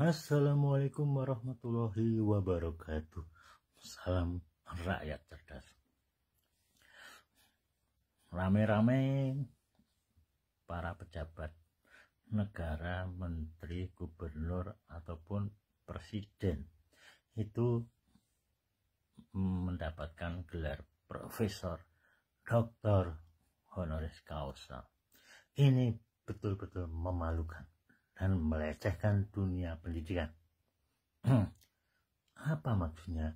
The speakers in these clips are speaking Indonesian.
Assalamualaikum warahmatullahi wabarakatuh. Salam rakyat cerdas. Rame-rame para pejabat negara, menteri, gubernur, ataupun presiden itu mendapatkan gelar profesor, doktor, honoris causa. Ini betul-betul memalukan dan melecehkan dunia pendidikan. Apa maksudnya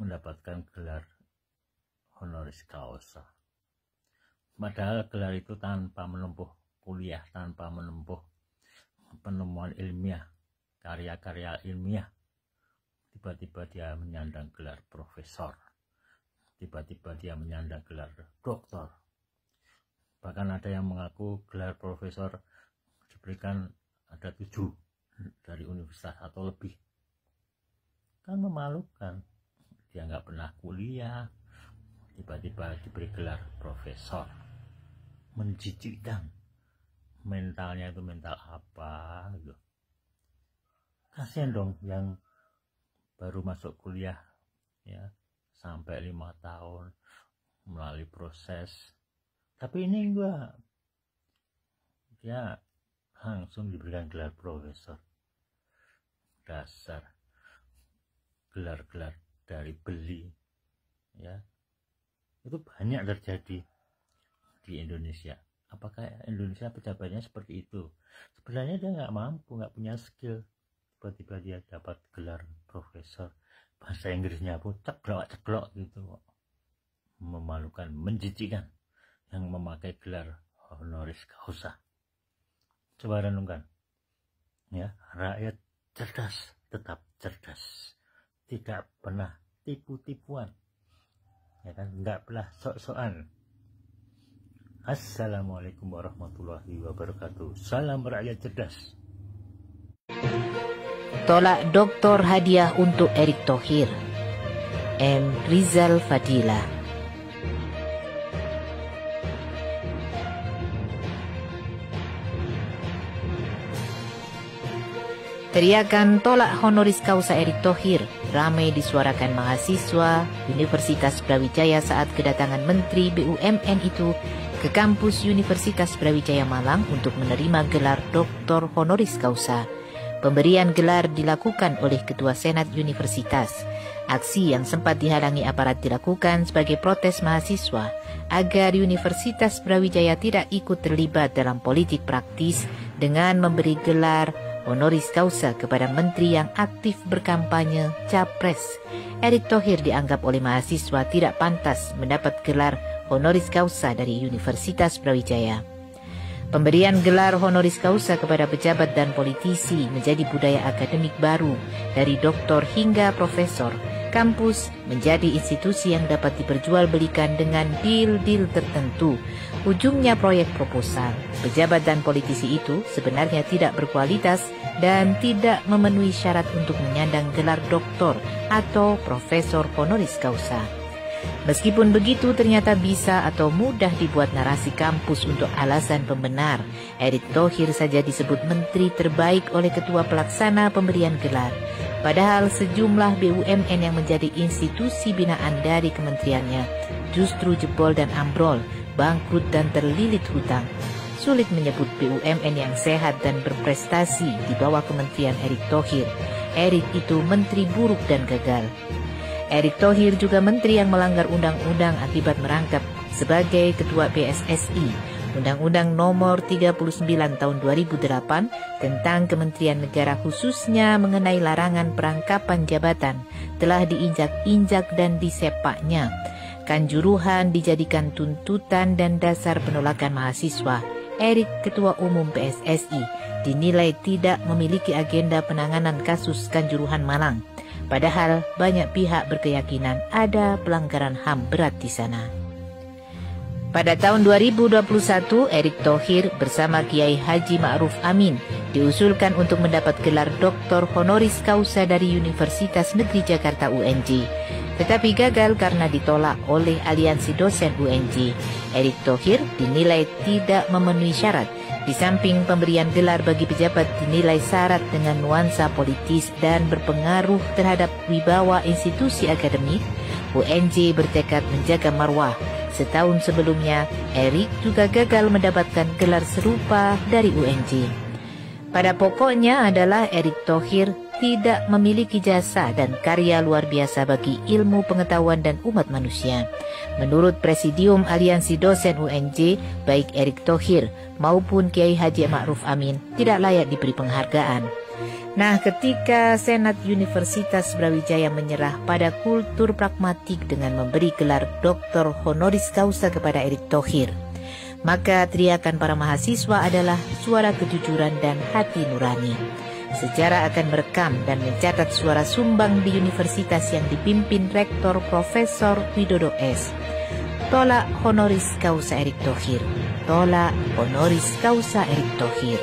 mendapatkan gelar honoris causa? Padahal gelar itu tanpa menempuh kuliah, tanpa menempuh penemuan ilmiah, karya-karya ilmiah. Tiba-tiba dia menyandang gelar profesor, tiba-tiba dia menyandang gelar doktor. Bahkan ada yang mengaku gelar profesor diberikan ada 7 dari universitas atau lebih. Kan memalukan, dia nggak pernah kuliah, tiba-tiba diberi gelar profesor. Menjijikkan. Mentalnya itu mental apa gitu. Kasian dong yang baru masuk kuliah ya, sampai 5 tahun melalui proses. Tapi ini enggak, dia langsung diberikan gelar profesor. Dasar gelar-gelar dari beli ya, itu banyak terjadi di Indonesia. Apakah Indonesia pejabatnya seperti itu? Sebenarnya dia nggak mampu, nggak punya skill, tiba-tiba dia dapat gelar profesor. Bahasa Inggrisnya pun ceklok-ceklok gitu. Memalukan, menjijikkan yang memakai gelar honoris causa. Coba renungkan ya, rakyat cerdas tetap cerdas, tidak pernah tipu-tipuan ya kan, nggak pernah sok-sokan. Assalamualaikum warahmatullahi wabarakatuh. Salam rakyat cerdas. Tolak doktor hadiah untuk Erick Thohir. M. Rizal Fadila. Teriakan tolak honoris causa Erick Thohir ramai disuarakan mahasiswa Universitas Brawijaya saat kedatangan Menteri BUMN itu ke kampus Universitas Brawijaya Malang untuk menerima gelar doktor honoris causa. Pemberian gelar dilakukan oleh Ketua Senat Universitas. Aksi yang sempat dihalangi aparat dilakukan sebagai protes mahasiswa agar Universitas Brawijaya tidak ikut terlibat dalam politik praktis dengan memberi gelar honoris causa kepada menteri yang aktif berkampanye capres. Erick Thohir dianggap oleh mahasiswa tidak pantas mendapat gelar honoris causa dari Universitas Brawijaya. Pemberian gelar honoris causa kepada pejabat dan politisi menjadi budaya akademik baru dari doktor hingga profesor. Kampus menjadi institusi yang dapat diperjualbelikan dengan deal-deal tertentu. Ujungnya proyek proposal. Pejabat dan politisi itu sebenarnya tidak berkualitas dan tidak memenuhi syarat untuk menyandang gelar doktor atau profesor honoris causa. Meskipun begitu, ternyata bisa atau mudah dibuat narasi kampus untuk alasan pembenar. Erick Thohir saja disebut menteri terbaik oleh ketua pelaksana pemberian gelar. Padahal sejumlah BUMN yang menjadi institusi binaan dari kementeriannya justru jebol dan ambrol, bangkrut dan terlilit hutang. Sulit menyebut BUMN yang sehat dan berprestasi di bawah kementerian Erick Thohir. Erick itu menteri buruk dan gagal. Erick Thohir juga menteri yang melanggar undang-undang akibat merangkap sebagai ketua PSSI. Undang-Undang Nomor 39 Tahun 2008 tentang Kementerian Negara khususnya mengenai larangan perangkapan jabatan telah diinjak-injak dan disepaknya. Kanjuruhan dijadikan tuntutan dan dasar penolakan mahasiswa. Erick, Ketua Umum PSSI, dinilai tidak memiliki agenda penanganan kasus Kanjuruhan Malang. Padahal banyak pihak berkeyakinan ada pelanggaran HAM berat di sana. Pada tahun 2021, Erick Thohir bersama Kiai Haji Ma'ruf Amin diusulkan untuk mendapat gelar doktor honoris causa dari Universitas Negeri Jakarta UNJ. Tetapi gagal karena ditolak oleh Aliansi Dosen UNJ. Erick Thohir dinilai tidak memenuhi syarat Di samping pemberian gelar bagi pejabat dinilai syarat dengan nuansa politis dan berpengaruh terhadap wibawa institusi akademik, UNJ bertekad menjaga marwah. Setahun sebelumnya, Erick juga gagal mendapatkan gelar serupa dari UNJ. Pada pokoknya adalah Erick Thohir tidak memiliki jasa dan karya luar biasa bagi ilmu pengetahuan dan umat manusia. Menurut Presidium Aliansi Dosen UNJ, baik Erick Thohir maupun Kiai Haji Ma'ruf Amin tidak layak diberi penghargaan. Nah, ketika Senat Universitas Brawijaya menyerah pada kultur pragmatik dengan memberi gelar Doktor Honoris Causa kepada Erick Thohir, maka teriakan para mahasiswa adalah suara kejujuran dan hati nurani. Sejarah akan merekam dan mencatat suara sumbang di universitas yang dipimpin Rektor Profesor Widodo S. Tolak honoris causa Erick Thohir. Tolak honoris causa Erick Thohir.